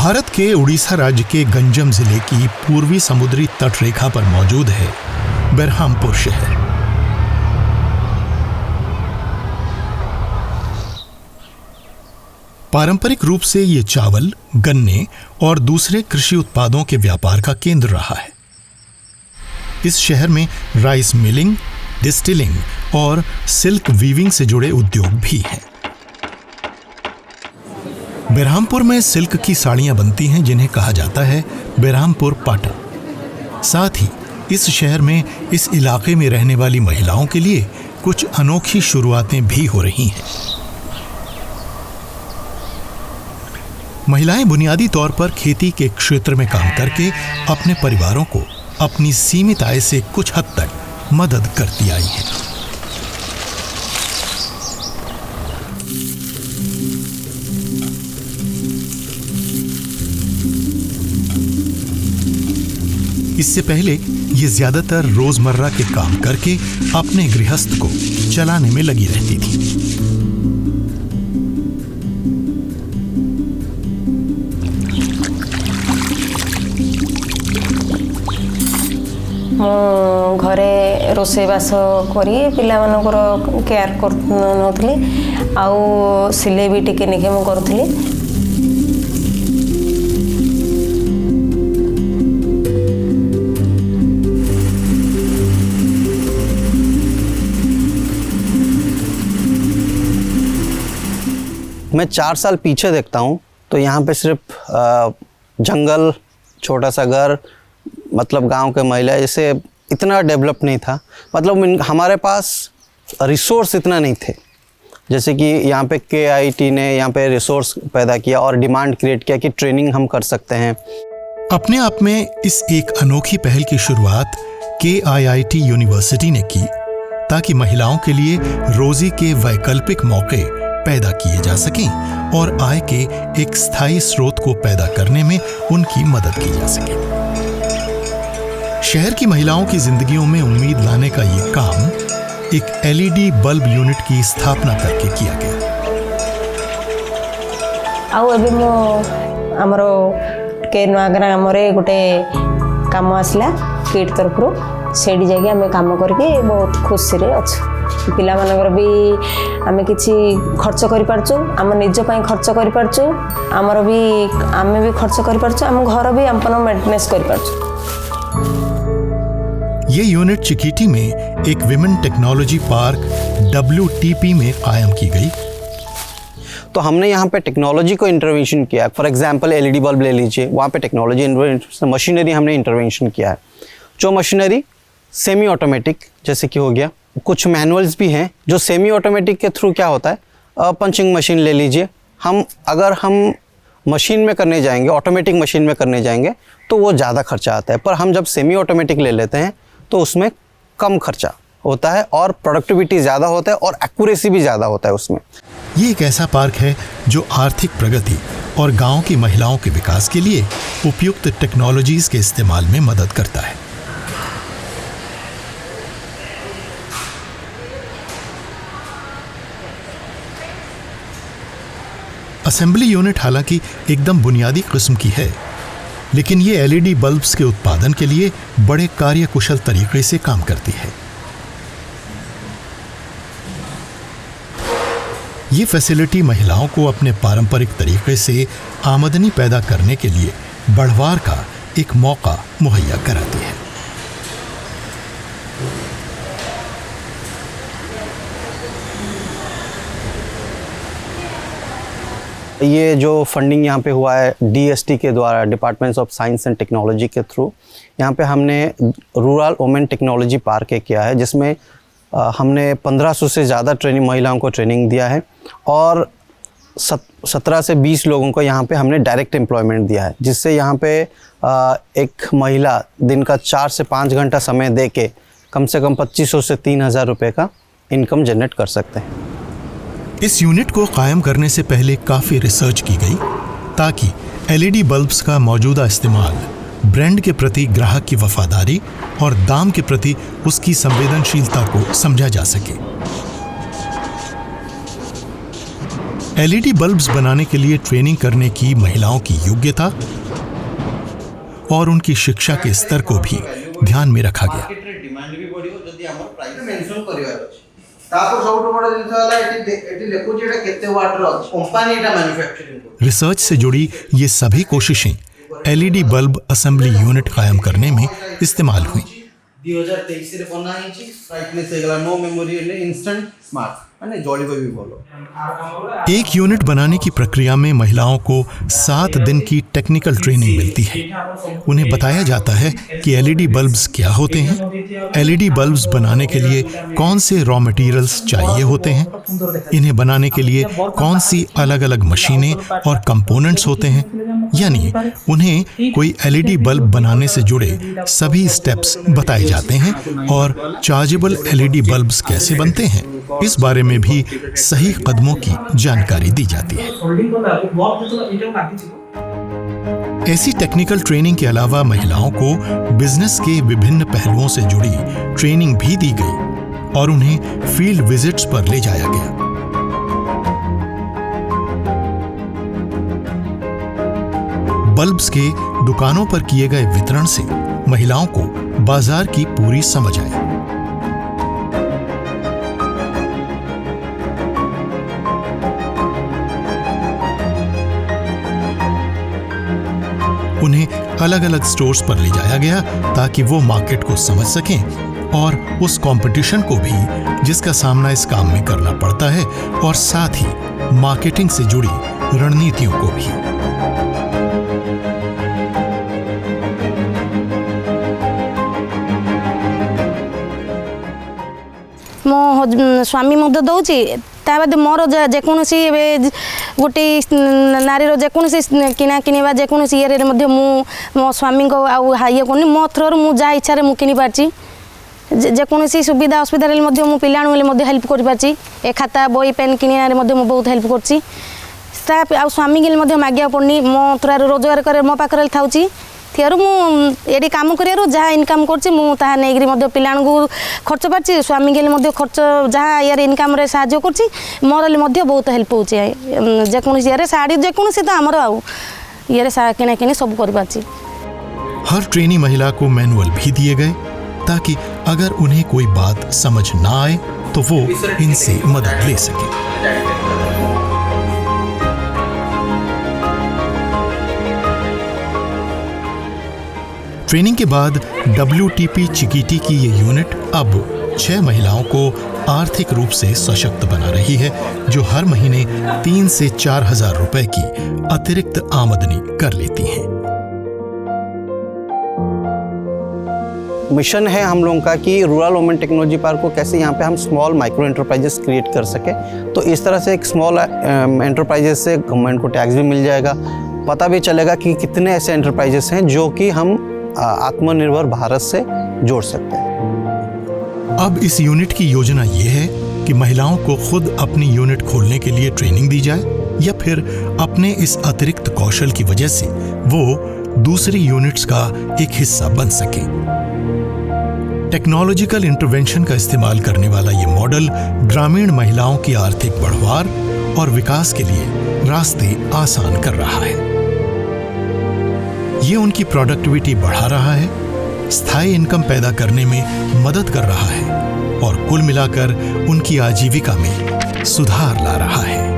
भारत के उड़ीसा राज्य के गंजम जिले की पूर्वी समुद्री तट रेखा पर मौजूद है बेरहामपुर शहर। पारंपरिक रूप से ये चावल, गन्ने और दूसरे कृषि उत्पादों के व्यापार का केंद्र रहा है। इस शहर में राइस मिलिंग, डिस्टिलिंग और सिल्क वीविंग से जुड़े उद्योग भी हैं। बेरहामपुर में सिल्क की साड़ियां बनती हैं जिन्हें कहा जाता है बेरहामपुर पाटन। साथ ही इस शहर में इस इलाके में रहने वाली महिलाओं के लिए कुछ अनोखी शुरुआतें भी हो रही हैं। महिलाएं बुनियादी तौर पर खेती के क्षेत्र में काम करके अपने परिवारों को अपनी सीमित आय से कुछ हद तक मदद करती आई हैं। इससे पहले ये ज्यादातर रोजमर्रा के काम करके अपने गृहस्थ को चलाने में लगी रहती थी। घरे रोषेबास करी पिलामानकर केयर करनथली आउ सिलाई भी टिके निके मु करथली। मैं 4 साल पीछे देखता हूँ तो यहाँ पे सिर्फ जंगल, छोटा सा घर, मतलब गांव के महिला जैसे इतना डेवलप नहीं था। मतलब हमारे पास रिसोर्स इतना नहीं थे। जैसे कि यहाँ पे KIT ने यहाँ पे रिसोर्स पैदा किया और डिमांड क्रिएट किया कि ट्रेनिंग हम कर सकते हैं। अपने आप में इस एक अनोखी पहल की शुरुआत KIIT यूनिवर्सिटी ने की ताकि महिलाओं के लिए रोजी के वैकल्पिक मौके पैदा किए जा सकें और आय के एक स्थायी स्रोत को पैदा करने में उनकी मदद की जा सके। शहर की महिलाओं की जिंदगियों में उम्मीद लाने का ये काम एक LED बल्ब यूनिट की स्थापना करके किया गया। आउ अबे मो हमरो के ग्राम रे गोटे काम आसला किट तरफरु सेडी जाके हमें काम करके बहुत खुशी रे अछि। पिला मानकर भी आमे किछि खर्च करि पारचु, हम निज पई खर्च करि पारचु, हमर भी आमे भी खर्च करि पारचु, हम घर भी अपन मेंटेनेंस करि पारचु। ये यूनिट चिकीटी में एक विमेन टेक्नोलॉजी पार्क WTP में कायम की गई। तो हमने यहाँ पे टेक्नोलॉजी को इंटरवेंशन किया है। फॉर एग्जांपल LED बल्ब ले लीजिए, वहाँ पे टेक्नोलॉजी मशीनरी हमने इंटरवेंशन किया है। जो मशीनरी सेमी ऑटोमेटिक जैसे कि हो गया, कुछ मैनुअल्स भी हैं जो सेमी ऑटोमेटिक के थ्रू क्या होता है, पंचिंग मशीन ले लीजिए। अगर हम मशीन में करने जाएंगे, ऑटोमेटिक मशीन में करने जाएंगे तो वो ज़्यादा खर्चा आता है, पर हम जब सेमी ऑटोमेटिक ले लेते हैं तो उसमें कम खर्चा होता है और प्रोडक्टिविटी ज़्यादा होता है और एक्यूरेसी भी ज़्यादा होता है उसमें। ये एक ऐसा पार्क है जो आर्थिक प्रगति और गांव की महिलाओं के विकास के लिए उपयुक्त टेक्नोलॉजीज के इस्तेमाल में मदद करता है। असेंबली यूनिट हालांकि एकदम बुनियादी किस्म की है, लेकिन ये LED बल्ब्स के उत्पादन के लिए बड़े कार्यकुशल तरीके से काम करती है। ये फैसिलिटी महिलाओं को अपने पारंपरिक तरीके से आमदनी पैदा करने के लिए बढ़वार का एक मौका मुहैया कराती है। ये जो फंडिंग यहाँ पे हुआ है DST के द्वारा, departments of science and technology के थ्रू, यहाँ पे हमने रूरल वुमेन टेक्नोलॉजी पार्क किया है जिसमें हमने 1500 से ज़्यादा ट्रेनिंग महिलाओं को ट्रेनिंग दिया है और 17 से 20 लोगों को यहाँ पे हमने डायरेक्ट एम्प्लॉयमेंट दिया है, जिससे यहाँ पे एक महिला दिन का 4 से 5 घंटा समय दे के कम से कम 2500 से 3000 रुपये का इनकम जनरेट कर सकते हैं। इस यूनिट को कायम करने से पहले काफ़ी रिसर्च की गई ताकि LED बल्ब्स का मौजूदा इस्तेमाल ब्रांड के प्रति ग्राहक की वफादारी और दाम के प्रति उसकी संवेदनशीलता को समझा जा सके। एलईडी बल्ब्स बनाने के लिए ट्रेनिंग करने की महिलाओं की योग्यता और उनकी शिक्षा के स्तर को भी ध्यान में रखा गया। रिसर्च से जुड़ी ये सभी कोशिशें एलईडी बल्ब असेंबली यूनिट कायम करने में इस्तेमाल हुई। 2023 रे बना हिची ब्राइटनेस हेगला no memory and instant smart माने जळिबो भी बोलो। एक यूनिट बनाने की प्रक्रिया में महिलाओं को 7 दिन की टेक्निकल ट्रेनिंग मिलती है। उन्हें बताया जाता है कि एलईडी बल्ब्स क्या होते हैं, एलईडी बल्ब्स बनाने के लिए कौन से रॉ मटेरियल्स चाहिए होते हैं, इन्हें बनाने के लिए कौन सी अलग अलग मशीनें और कंपोनेंट्स होते हैं, यानी उन्हें कोई एलईडी बल्ब बनाने से जुड़े सभी स्टेप्स बताए जाते हैं और चार्जेबल एलईडी बल्ब्स कैसे बनते हैं इस बारे में भी सही कदमों की जानकारी दी जाती है। ऐसी टेक्निकल ट्रेनिंग के अलावा महिलाओं को बिजनेस के विभिन्न पहलुओं से जुड़ी ट्रेनिंग भी दी गई और उन्हें फील्ड विजिट्स पर ले जाया गया। बल्ब्स के दुकानों पर किए गए वितरण से महिलाओं को बाजार की पूरी समझ आई। उन्हें अलग अलग स्टोर्स पर ले जाया गया ताकि वो मार्केट को समझ सकें और उस कंपटीशन को भी जिसका सामना इस काम में करना पड़ता है, और साथ ही मार्केटिंग से जुड़ी रणनीतियों को भी। मो स्वामी मुद्द दौची ता बाद मोर जेकोसी गोटे नारीर जेकोसी किना किनिबा जेकोसी ये मो स्वामी को ये करनी मो थ्रोर मु जा इच्छा मु किनि पारची। जेकोसी सुविधा असुविधा मु पिलाणु हेल्प कर पारची। ए खाता बही पेन किनिया मु बहुत हेल्प करची। आ स्वामी के मागिया पड़नी मो थ्रोर रोजगार करे मो पाखरे थाउची थियारू मुझे कम कर जहाँ इनकम कर पिला खर्च पार्टी स्वामी के खर्च जहाँ यार इनकम साहय कर मोर बहुत हेल्प हो जेकोसी ये साड़ी जेकोसी तो आमर आउ ये किना किनी सब कर। हर ट्रेनी महिला को मैनुअल भी दिए गए ताकि अगर उन्हें कोई बात समझ ना आए तो वो इनसे मदद ले सके। ट्रेनिंग के बाद WTP चिकीटी की ये यूनिट अब 6 महिलाओं को आर्थिक रूप से सशक्त बना रही है, जो हर महीने 3 से 4 हजार रुपए की अतिरिक्त आमदनी कर लेती हैं। मिशन है हम लोगों का कि रूरल वुमेन टेक्नोलॉजी पार्क को कैसे यहाँ पे हम स्मॉल माइक्रो एंटरप्राइजेस क्रिएट कर सके। तो इस तरह से एक स्मॉल एंटरप्राइजेस से गवर्नमेंट को टैक्स भी मिल जाएगा, पता भी चलेगा कि कितने ऐसे एंटरप्राइजेस हैं जो कि हम आत्मनिर्भर भारत से जोड़ सकते हैं। अब इस यूनिट की योजना ये है कि महिलाओं को खुद अपनी यूनिट खोलने के लिए ट्रेनिंग दी जाए या फिर अपने इस अतिरिक्त कौशल की वजह से वो दूसरी यूनिट्स का एक हिस्सा बन सके। टेक्नोलॉजिकल इंटरवेंशन का इस्तेमाल करने वाला ये मॉडल ग्रामीण महिलाओं की आर्थिक बढ़वार और विकास के लिए रास्ते आसान कर रहा है। ये उनकी प्रोडक्टिविटी बढ़ा रहा है, स्थायी इनकम पैदा करने में मदद कर रहा है और कुल मिलाकर उनकी आजीविका में सुधार ला रहा है।